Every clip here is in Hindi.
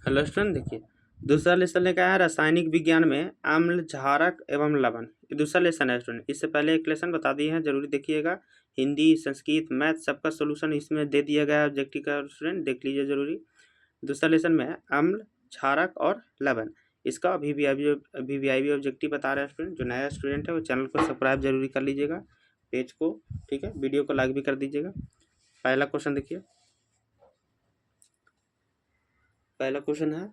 हेलो स्टूडेंट, देखिए दूसरा लेसन लेकर आया रासायनिक विज्ञान में अम्ल, क्षारक एवं लवण। ये दूसरा लेसन है स्टूडेंट। इससे पहले एक लेसन बता दिए हैं, जरूरी देखिएगा। हिंदी, संस्कृत, मैथ सबका सोल्यूशन इसमें दे दिया गया है ऑब्जेक्टिव का। स्टूडेंट देख लीजिए जरूरी। दूसरा लेसन में है अम्ल, क्षारक और लवण। इसका VVIP ऑब्जेक्टिव बता रहे हैं स्टूडेंट। जो नया स्टूडेंट है वो चैनल को सब्सक्राइब जरूरी कर लीजिएगा, पेज को, ठीक है। वीडियो को लाइक भी कर दीजिएगा। पहला क्वेश्चन देखिए। पहला क्वेश्चन है,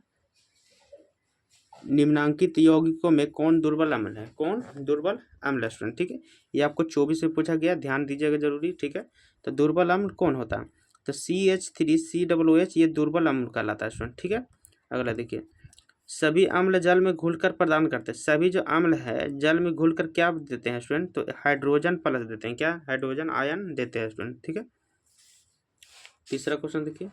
निम्नांकित यौगिकों में कौन दुर्बल अम्ल है? कौन दुर्बल अम्ल है स्टूडेंट? ठीक है, ये आपको 24 में पूछा गया, ध्यान दीजिएगा जरूरी, ठीक है। तो दुर्बल अम्ल कौन होता है? तो CH3COOH ये दुर्बल अम्ल कहलाता है स्टूडेंट, ठीक है। अगला देखिए, सभी अम्ल जल में घुलकर प्रदान करते हैं। सभी जो अम्ल है जल में घुलकर क्या देते हैं स्टूडेंट? तो हाइड्रोजन प्लस देते हैं। क्या? हाइड्रोजन आयन देते हैं स्टूडेंट, ठीक है। तीसरा क्वेश्चन देखिए।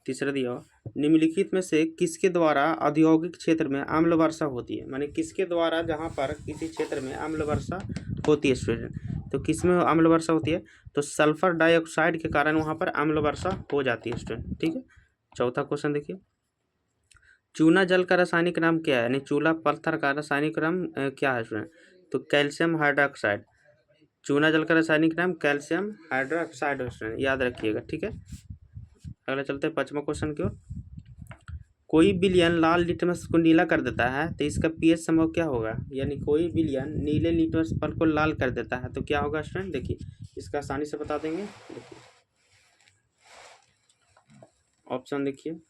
तीसरा दिया, निम्नलिखित में से किसके द्वारा औद्योगिक क्षेत्र में अम्ल वर्षा होती है? माने किसके द्वारा, जहाँ पर किसी क्षेत्र में अम्ल वर्षा होती है स्टूडेंट, तो किसमें अम्ल वर्षा होती है? तो सल्फर डाइऑक्साइड के कारण वहाँ पर अम्ल वर्षा हो जाती है स्टूडेंट, ठीक है। चौथा क्वेश्चन देखिए, चूना जल का रासायनिक नाम क्या है? यानी चूना पत्थर का रासायनिक नाम क्या है स्टूडेंट? तो कैल्शियम हाइड्रोक्साइड। चूना जल का रासायनिक नाम कैल्शियम हाइड्रोक्साइड है स्टूडेंट, याद रखिएगा, ठीक है। अगला चलते हैं 5वां क्वेश्चन की ओर। कोई विलयन लाल लिटमस को नीला कर देता है तो इसका पीएच समूह क्या होगा? यानी कोई विलयन नीले लिटमस पर को लाल कर देता है तो क्या होगा स्टूडेंट? देखिए इसका आसानी से बता देंगे। देखिए ऑप्शन देखिए,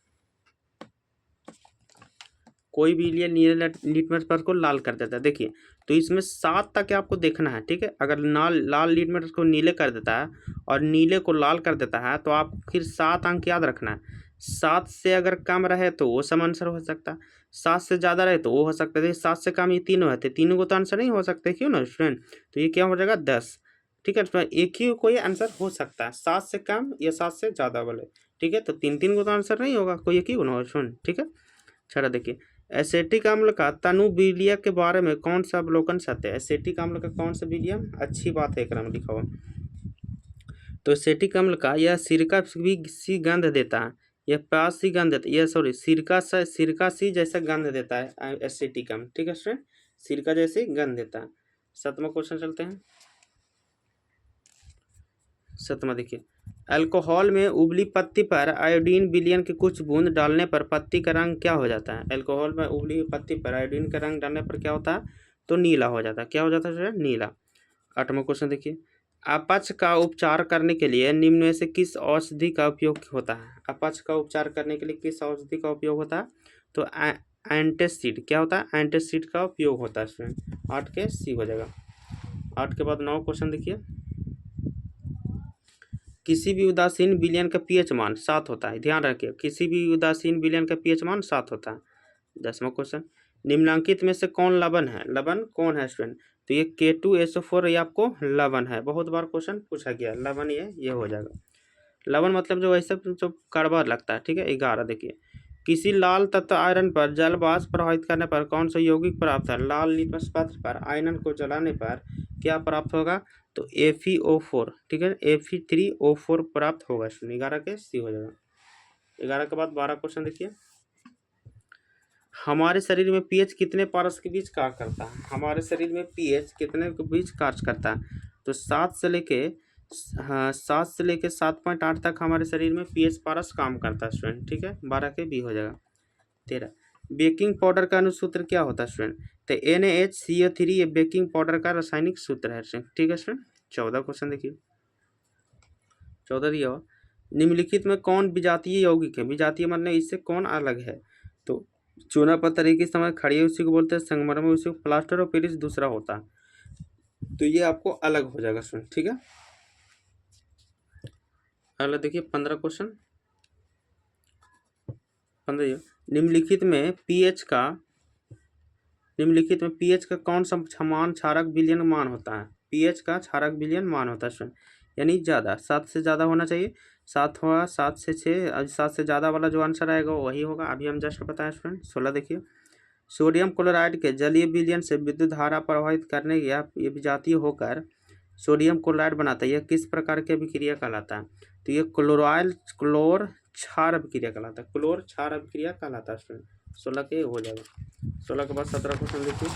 कोई विलयन नीले लिटमस पर को लाल कर देता है। देखिए तो इसमें 7 तक आपको देखना है, ठीक है। अगर लाल लिटमस को नीले कर देता है और नीले को लाल कर देता है तो आप फिर 7 अंक याद रखना है। 7 से अगर कम रहे तो वो सम आंसर हो सकता है, 7 से ज़्यादा रहे तो वो हो सकता है। 7 से कम ये तीनों है, तीनों को तो आंसर नहीं हो सकते, क्यों ना स्टूडेंट? तो ये क्या हो जाएगा? 10, ठीक है। तो एक ही कोई आंसर हो सकता है, 7 से कम या 7 से ज़्यादा वाले, ठीक है। तो तीन को तो आंसर नहीं होगा, कोई एक ही होना स्टूडेंट, ठीक है। छठा देखिए, एसेटिक अम्ल का तनु विलय के बारे में कौन सा अवलोकन सत्य है? एसेटिक अम्ल का कौन सा विलय अच्छी बात है एक में लिखा हुआ? तो एसेटिक अम्ल का यह सिरका भी सी गंध देता है, यह प्यास सी गंध देता है, यह सॉरी सिरका सी जैसा गंध देता है एसेटिक अम्ल, ठीक है स्टूडेंट, सिरका जैसे गंध देता है। 7वां क्वेश्चन चलते हैं। 7वां देखिए, अल्कोहल में उबली पत्ती पर आयोडीन विलयन के कुछ बूंद डालने पर पत्ती का रंग क्या हो जाता है? अल्कोहल में उबली पत्ती पर आयोडीन का रंग डालने पर क्या होता है? तो नीला हो जाता है। क्या हो जाता है? नीला। 8वां क्वेश्चन देखिए, अपच का उपचार करने के लिए निम्न में से किस औषधि का उपयोग होता है? अपच का उपचार करने के लिए किस औषधि का उपयोग होता है? तो एंटासिड। क्या होता है? एंटासिड का उपयोग होता है स्टूडेंट। 8 के सी हो जाएगा। 8 के बाद 9 क्वेश्चन देखिए, किसी भी उदासीन विलयन का पीएच मान 7 होता है, ध्यान रखिए, किसी भी उदासीन विलयन का पीएच मान 7 होता है। 10वां क्वेश्चन, निम्नलिखित में से कौन लवण है? लवण कौन है स्टूडेंट? तो ये K2SO4 ये आपको लवण है, बहुत बार क्वेश्चन पूछा गया। लवण ये हो जाएगा। लवण मतलब जो ऐसा जो कड़वा लगता है, ठीक है। 11 देखिए, किसी लाल तत्व आयरन पर जल वाष्प प्रभावित करने पर कौन सा यौगिक प्राप्त है? लाल लिटमस पत्र पर आयरन को जलाने पर क्या प्राप्त होगा? तो FeO4, ठीक है, Fe3O4 प्राप्त होगा। 11 के सी हो जाएगा। 11 के बाद 12 क्वेश्चन देखिए, हमारे शरीर में पीएच कितने पारस के बीच कार्य करता है? हमारे शरीर में पीएच कितने के बीच कार्य करता है? तो 7 से लेके 7.8 तक हमारे शरीर में पीएच पारस काम करता है स्टूडेंट, ठीक है। 12 के बी हो जाएगा। 13, बेकिंग पाउडर का अनुसूत्र क्या होता है स्टूडेंट? तो NaHCO3 ये बेकिंग पाउडर का रासायनिक सूत्र है, ठीक है स्टूडेंट। 14 क्वेश्चन देखिए, 14 दिया, निम्नलिखित में कौन विजातीय यौगिक है? विजातीय मतलब इससे कौन अलग है? तो चूना पत्थर एक ही समय खड़ी उसी को बोलते हैं, संगमरमर उसी को, प्लास्टर ऑफ पेरिस दूसरा होता है। तो ये आपको अलग हो जाएगा स्टूडेंट, ठीक है। अगला देखिए 15 क्वेश्चन। 15, निम्नलिखित में पीएच का कौन सा समान क्षारक विलयन मान होता है? पीएच का क्षारक विलयन मान होता है स्टूडेंट, यानी ज़्यादा, 7 से ज़्यादा होना चाहिए। 7 होगा, 7 से 6, 7 से ज़्यादा वाला जो आंसर आएगा वही होगा। अभी हम जस्ट बताएं स्टूडेंट। 16 देखिए, सोडियम क्लोराइड के जलीय विलयन से विद्युत धारा प्रभावित करने या ये विजातीय होकर सोडियम क्लोराइड बनाता है, यह किस प्रकार की अभिक्रिया कहलाता है? तो ये क्लोर क्षार अभिक्रिया कहलाता है, क्लोर क्षार अभिक्रिया कहलाता है स्टूडेंट। 16 के हो जाएगा। 16 के बाद 17 क्वेश्चन देखिए।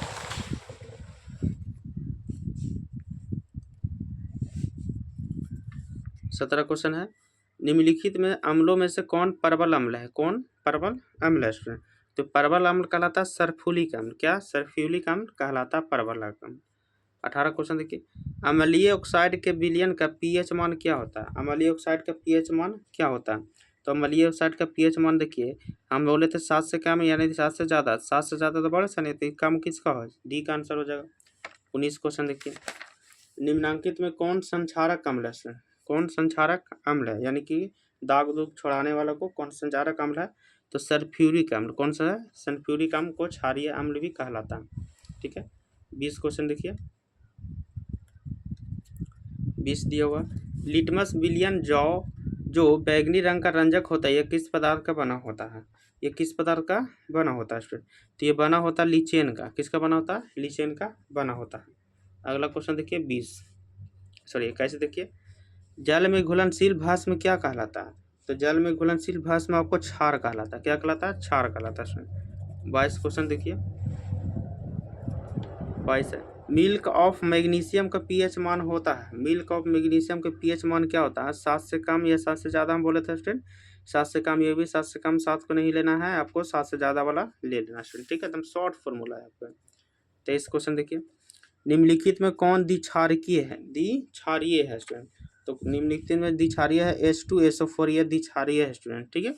17 क्वेश्चन है, निम्नलिखित में अम्लों में से कौन परवल अम्ल है? कौन परवल अम्ल है स्टूडेंट? तो परवल अम्ल कहलाता है सल्फ्यूरिक अम्ल। क्या? सल्फ्यूरिक अम्ल कहलाता परवल अम्ल। 18 क्वेश्चन देखिए, अम्लीय ऑक्साइड के विलयन का पीएच मान क्या होता है? अम्लीय ऑक्साइड का पीएच मान क्या होता है? तो अम्लीय ऑक्साइड का पीएच मान देखिए, हम बोले थे 7 से कम यानी 7 से ज़्यादा, 7 से ज़्यादा तो बड़ा सा नहीं, तो कम किसका हो? डी का आंसर हो जाएगा। 19 क्वेश्चन देखिए, निम्नांकित में कौन संक्षारक अम्ल है? कौन संक्षारक अम्ल है, यानी कि दाग दूग छुड़ाने वाला को कौन संक्षारक अम्ल है? तो सल्फ्यूरिक अम्ल। कौन सा है? सल्फ्यूरिक अम्ल को क्षारीय अम्ल भी कहलाता है। ठीक है। 20 क्वेश्चन देखिए, 20 दिया हुआ, लिटमस विलियन जो बैगनी रंग का रंजक होता है, यह किस पदार्थ का बना होता है? ये किस पदार्थ का बना होता है स्टूडेंट? तो ये बना होता है लीचेन का। किसका बना होता है? लीचेन का बना होता है। अगला क्वेश्चन देखिए 21 देखिए, जल में घुलनशील भस्म क्या कहलाता है? तो जल में घुलनशील भस्म आपको क्षार कहलाता है। क्या कहलाता है? क्षार कहलाता है। 22 क्वेश्चन देखिए, 22 है, मिल्क ऑफ मैग्नीशियम का पीएच मान होता है। मिल्क ऑफ मैग्नीशियम का पीएच मान क्या होता है? 7 से कम या 7 से ज़्यादा हम बोले थे स्टूडेंट। 7 से कम, ये भी 7 से कम, 7 को नहीं लेना है आपको, 7 से ज़्यादा वाला ले लेना स्टूडेंट। ठीक है, एकदम शॉर्ट फॉर्मूला है आपका। 23 क्वेश्चन देखिए, निम्नलिखित में कौन द्विक्षारकीय है? द्विक्षारीय है स्टूडेंट। तो निम्नलिखित में द्विक्षारीय है H2SO4, ये द्विक्षारीय है स्टूडेंट। ठीक है।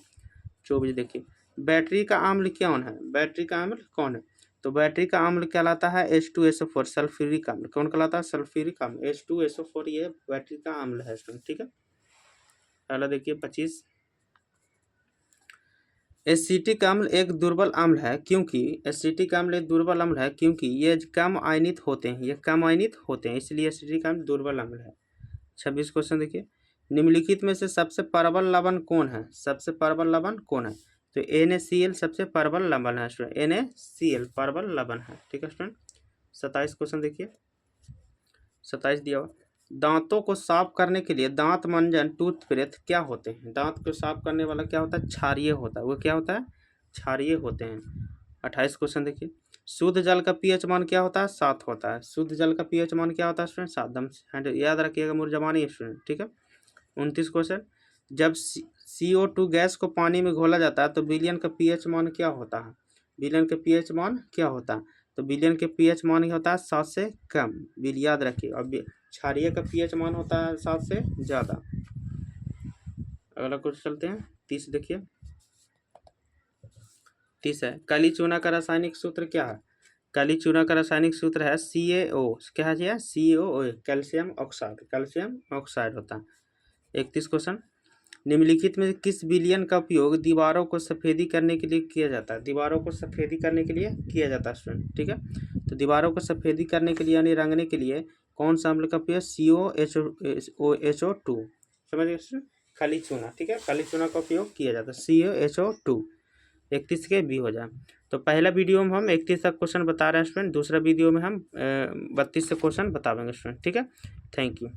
24 देखिए, बैटरी का अम्ल कौन है? बैटरी का अम्ल कौन है? तो बैटरी का अम्ल कहलाता है H2SO4, सल्फ्यूरिक अम्ल। कौन कहलाता है? सल्फ्यूरिक अम्ल। H2SO4 ये बैटरी का अम्ल है स्टूडेंट। ठीक है। अगला देखिए 25, एसिटिक अम्ल एक दुर्बल अम्ल है क्योंकि एसिटिक अम्ल एक दुर्बल अम्ल है क्योंकि ये कम आयनित होते हैं, ये कम आयनित होते हैं, इसलिए एसिटिक अम्ल दुर्बल अम्ल है। 26 क्वेश्चन देखिए, निम्नलिखित में से सबसे प्रबल लवण कौन है? सबसे प्रबल लवण कौन है? तो NaCl सबसे प्रबल लवण है स्टूडेंट। NaCl प्रबल लवण है। ठीक है स्टूडेंट। 27 क्वेश्चन देखिए, 27 दिया हुआ, दांतों को साफ करने के लिए दांत मंजन टूथब्रश क्या होते हैं? दांत को साफ करने वाला क्या होता है? क्षारीय होता है। वो क्या होता है? क्षारीय होते हैं। 28 क्वेश्चन देखिए, शुद्ध जल का पीएच मान क्या होता है? 7 होता है। शुद्ध जल का पीएच मान क्या होता है स्टूडेंट? 7। दम याद रखिएगा, मुर्जमानी स्टूडेंट। ठीक है। 29 क्वेश्चन, जब CO2 गैस को पानी में घोला जाता है तो विलयन का पीएच मान क्या होता है? विलयन का पीएच मान क्या होता है? तो विलयन के पीएच मान ही होता है 7 से कम। बिल याद रखिए। और क्षारीय का पीएच मान होता है 7 से ज़्यादा। अगला क्वेश्चन चलते हैं 30 देखिए, 30 है, काली चूना का रासायनिक सूत्र क्या है? काली चूना का रासायनिक सूत्र है CaO। क्या है? CaO, calcium oxide. Calcium oxide होता है। 31 क्वेश्चन, निम्नलिखित में किस विलयन का उपयोग दीवारों को सफ़ेदी करने के लिए किया जाता है? दीवारों को सफ़ेदी करने के लिए किया जाता है स्टूडेंट। ठीक है। तो दीवारों को सफ़ेदी करने के लिए यानी रंगने के लिए कौन सा अम्ल का उपयोग? COHO2। समझ गए स्टूडेंट? काली चूना। ठीक है, काली चूना का उपयोग किया जाता है COHO2। 31 के भी हो जाए। तो पहला वीडियो में हम 31 तक क्वेश्चन बता रहे हैं स्टूडेंट, दूसरा वीडियो में हम 32 से क्वेश्चन बताएंगे स्टूडेंट। ठीक है। Thank you.